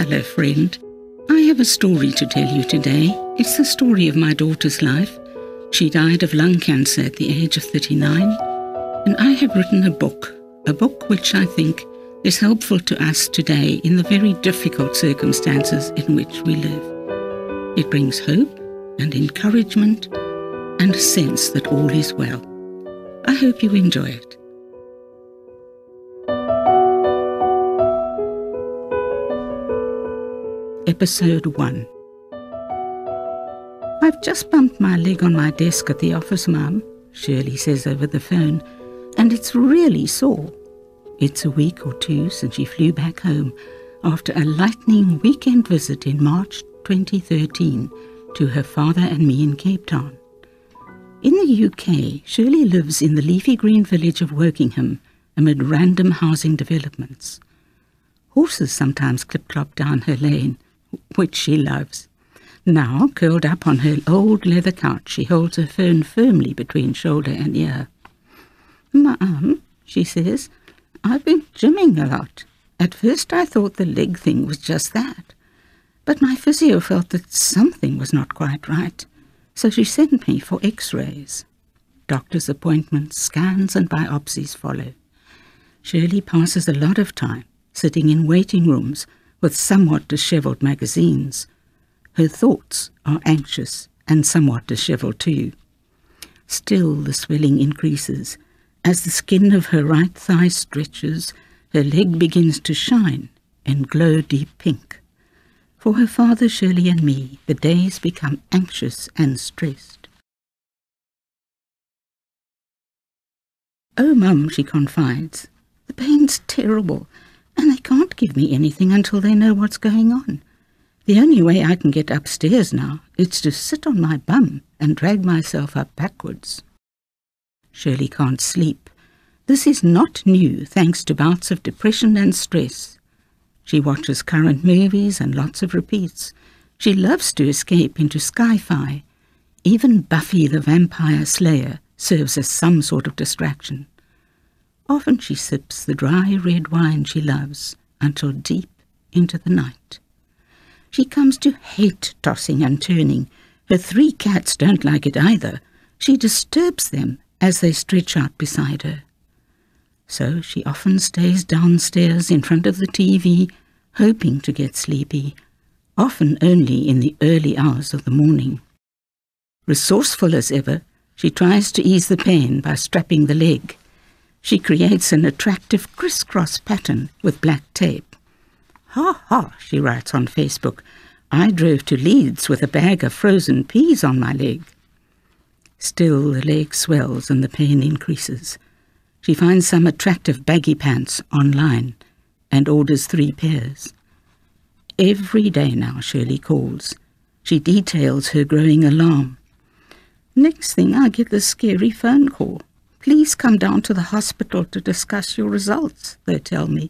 Hello, friend. I have a story to tell you today. It's the story of my daughter's life. She died of lung cancer at the age of 39, and I have written a book which I think is helpful to us today in the very difficult circumstances in which we live. It brings hope and encouragement and a sense that all is well. I hope you enjoy it. Episode 1. I've just bumped my leg on my desk at the office, Mum, Shirley says over the phone, and it's really sore. It's a week or two since she flew back home after a lightning weekend visit in March 2013 to her father and me in Cape Town. In the UK, Shirley lives in the leafy green village of Wokingham amid random housing developments. Horses sometimes clip-clop down her lane, which she loves. Now, curled up on her old leather couch, she holds her phone firmly between shoulder and ear. "Mum," she says, "I've been gymming a lot. At first I thought the leg thing was just that. But my physio felt that something was not quite right, so she sent me for x-rays. Doctor's appointments, scans and biopsies follow. Shirley passes a lot of time sitting in waiting rooms with somewhat dishevelled magazines. Her thoughts are anxious and somewhat dishevelled too. Still the swelling increases. As the skin of her right thigh stretches, her leg begins to shine and glow deep pink. For her father, Shirley and me, the days become anxious and stressed. "Oh, Mum," she confides, "the pain's terrible, and they can't give me anything until they know what's going on. The only way I can get upstairs now is to sit on my bum and drag myself up backwards." Shirley can't sleep. This is not new, thanks to bouts of depression and stress. She watches current movies and lots of repeats. She loves to escape into sci-fi. Even Buffy the Vampire Slayer serves as some sort of distraction. Often she sips the dry red wine she loves until deep into the night. She comes to hate tossing and turning. Her 3 cats don't like it either. She disturbs them as they stretch out beside her. So she often stays downstairs in front of the TV, hoping to get sleepy, often only in the early hours of the morning. Resourceful as ever, she tries to ease the pain by strapping the leg. She creates an attractive crisscross pattern with black tape. "Ha ha," she writes on Facebook, "I drove to Leeds with a bag of frozen peas on my leg." Still the leg swells and the pain increases. She finds some attractive baggy pants online and orders 3 pairs. Every day now Shirley calls. She details her growing alarm. "Next thing I get this scary phone call. 'Please come down to the hospital to discuss your results,' they tell me.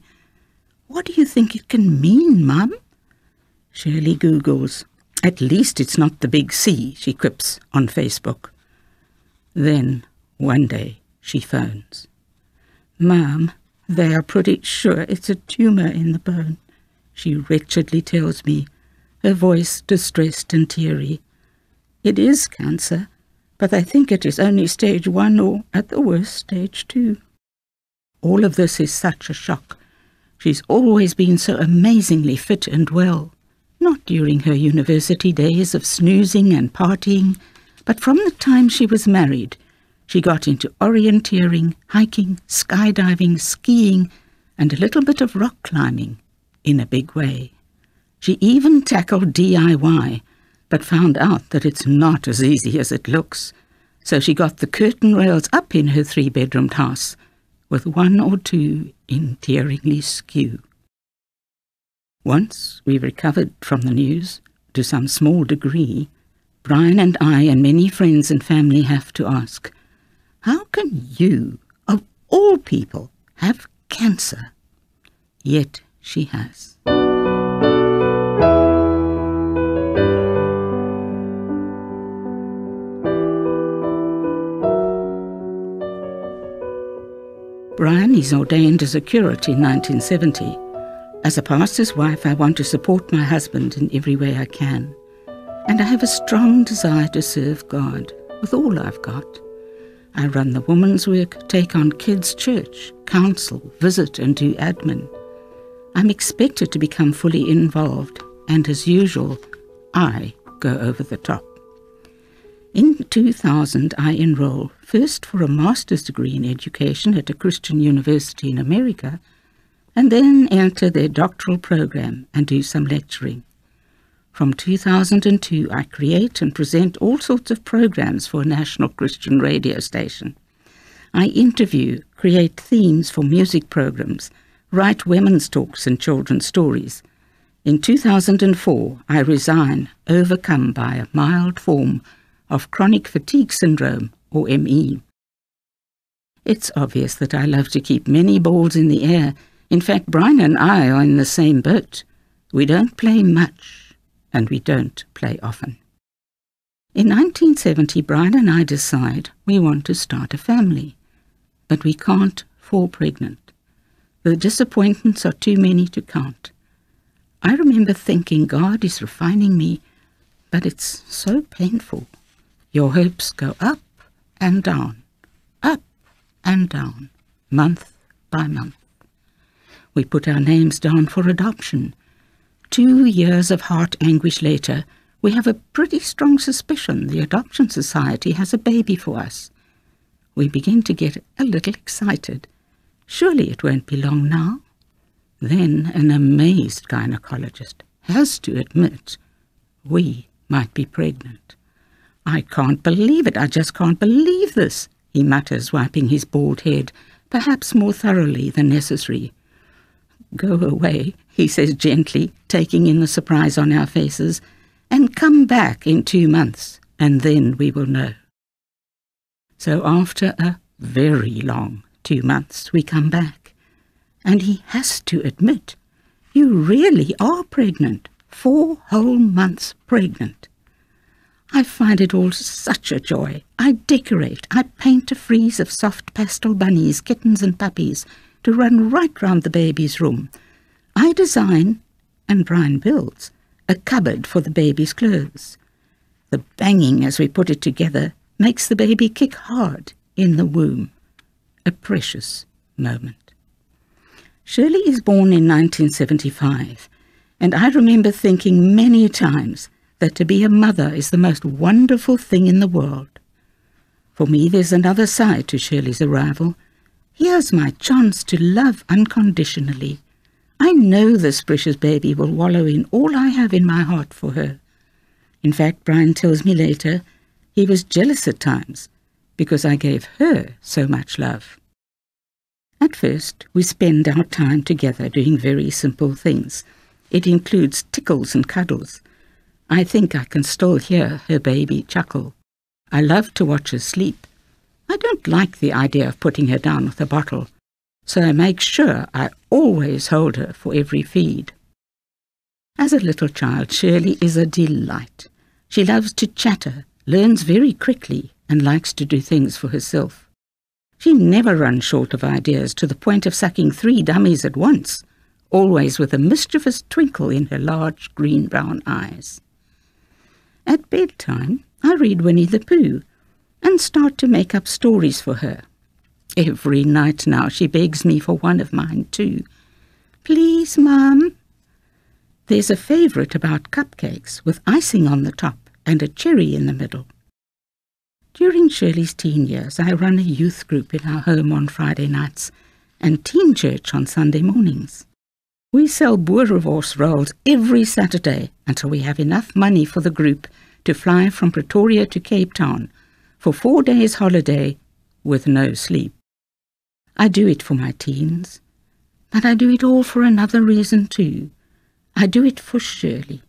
What do you think it can mean, Mum?" Shirley Googles. "At least it's not the big C," she quips on Facebook. Then, one day, she phones. "Mum, they are pretty sure it's a tumour in the bone," she wretchedly tells me, her voice distressed and teary. "It is cancer, but I think it is only stage 1 or, at the worst, stage 2. All of this is such a shock. She's always been so amazingly fit and well, not during her university days of snoozing and partying, but from the time she was married. She got into orienteering, hiking, skydiving, skiing, and a little bit of rock climbing in a big way. She even tackled DIY, but found out that it's not as easy as it looks. So she got the curtain rails up in her 3-bedroomed house, with 1 or 2 endearingly skew. Once we recovered from the news, to some small degree, Brian and I and many friends and family have to ask, how can you, of all people, have cancer? Yet she has. Brian is ordained as a curate in 1970. As a pastor's wife, I want to support my husband in every way I can. And I have a strong desire to serve God with all I've got. I run the women's work, take on kids' church, counsel, visit and do admin. I'm expected to become fully involved, and as usual, I go over the top. In 2000, I enroll first for a master's degree in education at a Christian university in America, and then enter their doctoral program and do some lecturing. From 2002, I create and present all sorts of programs for a national Christian radio station. I interview, create themes for music programs, write women's talks and children's stories. In 2004, I resign, overcome by a mild form of chronic fatigue syndrome, or ME. It's obvious that I love to keep many balls in the air. In fact, Brian and I are in the same boat. We don't play much, and we don't play often. In 1970, Brian and I decide we want to start a family, but we can't fall pregnant. The disappointments are too many to count. I remember thinking, God is refining me, but it's so painful. Your hopes go up and down, month by month. We put our names down for adoption. 2 years of heart anguish later, we have a pretty strong suspicion the Adoption Society has a baby for us. We begin to get a little excited. Surely it won't be long now. Then an amazed gynecologist has to admit we might be pregnant. I can't believe it. I just can't believe this, he mutters, wiping his bald head, perhaps more thoroughly than necessary. Go away, he says gently, taking in the surprise on our faces, and come back in 2 months, and then we will know. So after a very long 2 months, we come back, and he has to admit, you really are pregnant, 4 whole months pregnant. I find it all such a joy. I decorate, I paint a frieze of soft pastel bunnies, kittens and puppies to run right round the baby's room. I design, and Brian builds, a cupboard for the baby's clothes. The banging as we put it together makes the baby kick hard in the womb. A precious moment. Shirley is born in 1975, and I remember thinking many times that to be a mother is the most wonderful thing in the world. For me, there's another side to Shirley's arrival. Here's my chance to love unconditionally. I know this precious baby will wallow in all I have in my heart for her. In fact, Brian tells me later, he was jealous at times because I gave her so much love. At first, we spend our time together doing very simple things. It includes tickles and cuddles. I think I can still hear her baby chuckle. I love to watch her sleep. I don't like the idea of putting her down with a bottle, so I make sure I always hold her for every feed. As a little child, Shirley is a delight. She loves to chatter, learns very quickly, and likes to do things for herself. She never runs short of ideas to the point of sucking 3 dummies at once, always with a mischievous twinkle in her large green-brown eyes. At bedtime, I read Winnie the Pooh and start to make up stories for her. Every night now she begs me for one of mine too. Please, Mum. There's a favourite about cupcakes with icing on the top and a cherry in the middle. During Shirley's teen years, I run a youth group in our home on Friday nights and teen church on Sunday mornings. We sell boerewors rolls every Saturday until we have enough money for the group to fly from Pretoria to Cape Town for 4 days holiday with no sleep. I do it for my teens, but I do it all for another reason too. I do it for Shirley.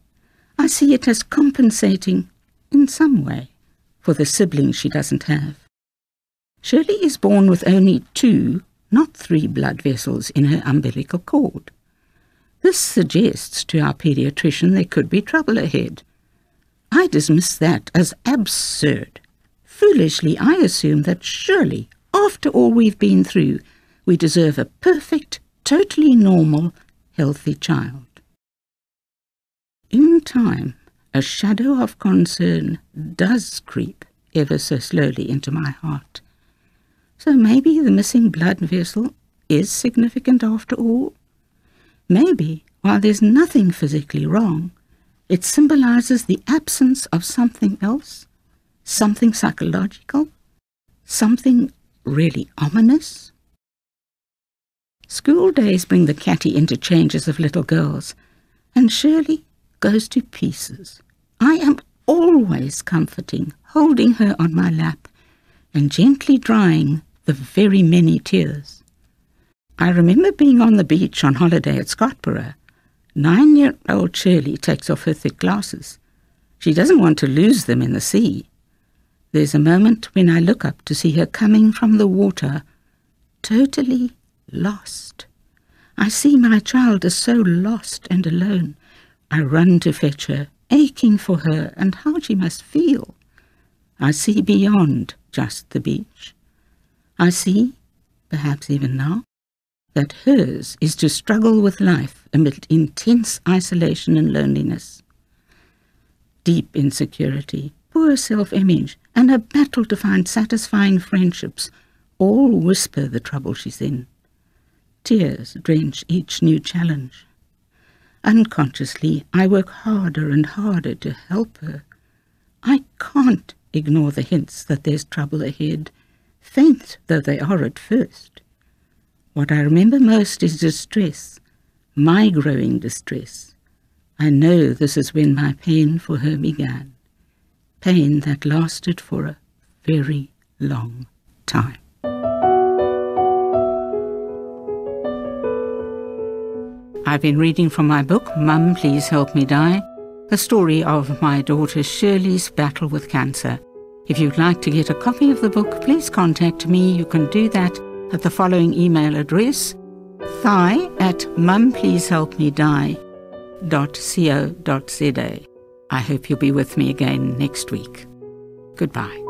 I see it as compensating, in some way, for the siblings she doesn't have. Shirley is born with only 2, not 3 blood vessels in her umbilical cord. This suggests to our paediatrician there could be trouble ahead. I dismiss that as absurd. Foolishly, I assume that surely, after all we've been through, we deserve a perfect, totally normal, healthy child. In time, a shadow of concern does creep ever so slowly into my heart. So maybe the missing blood vessel is significant after all. Maybe, while there's nothing physically wrong, it symbolizes the absence of something else, something psychological, something really ominous. School days bring the catty interchanges of little girls, and Shirley goes to pieces. I am always comforting, holding her on my lap, and gently drying the very many tears. I remember being on the beach on holiday at Scottsboro. 9-year-old Shirley takes off her thick glasses. She doesn't want to lose them in the sea. There's a moment when I look up to see her coming from the water, totally lost. I see my child is so lost and alone. I run to fetch her, aching for her and how she must feel. I see beyond just the beach. I see, perhaps even now, that hers is to struggle with life amid intense isolation and loneliness. Deep insecurity, poor self-image, and a battle to find satisfying friendships all whisper the trouble she's in. Tears drench each new challenge. Unconsciously, I work harder and harder to help her. I can't ignore the hints that there's trouble ahead, faint though they are at first. What I remember most is distress, my growing distress. I know this is when my pain for her began, pain that lasted for a very long time. I've been reading from my book, Mum, Please Help Me Die, the story of my daughter Shirley's battle with cancer. If you'd like to get a copy of the book, please contact me. You can do that at the following email address, thai@mumpleasehelpmedie.co.za. I hope you'll be with me again next week. Goodbye.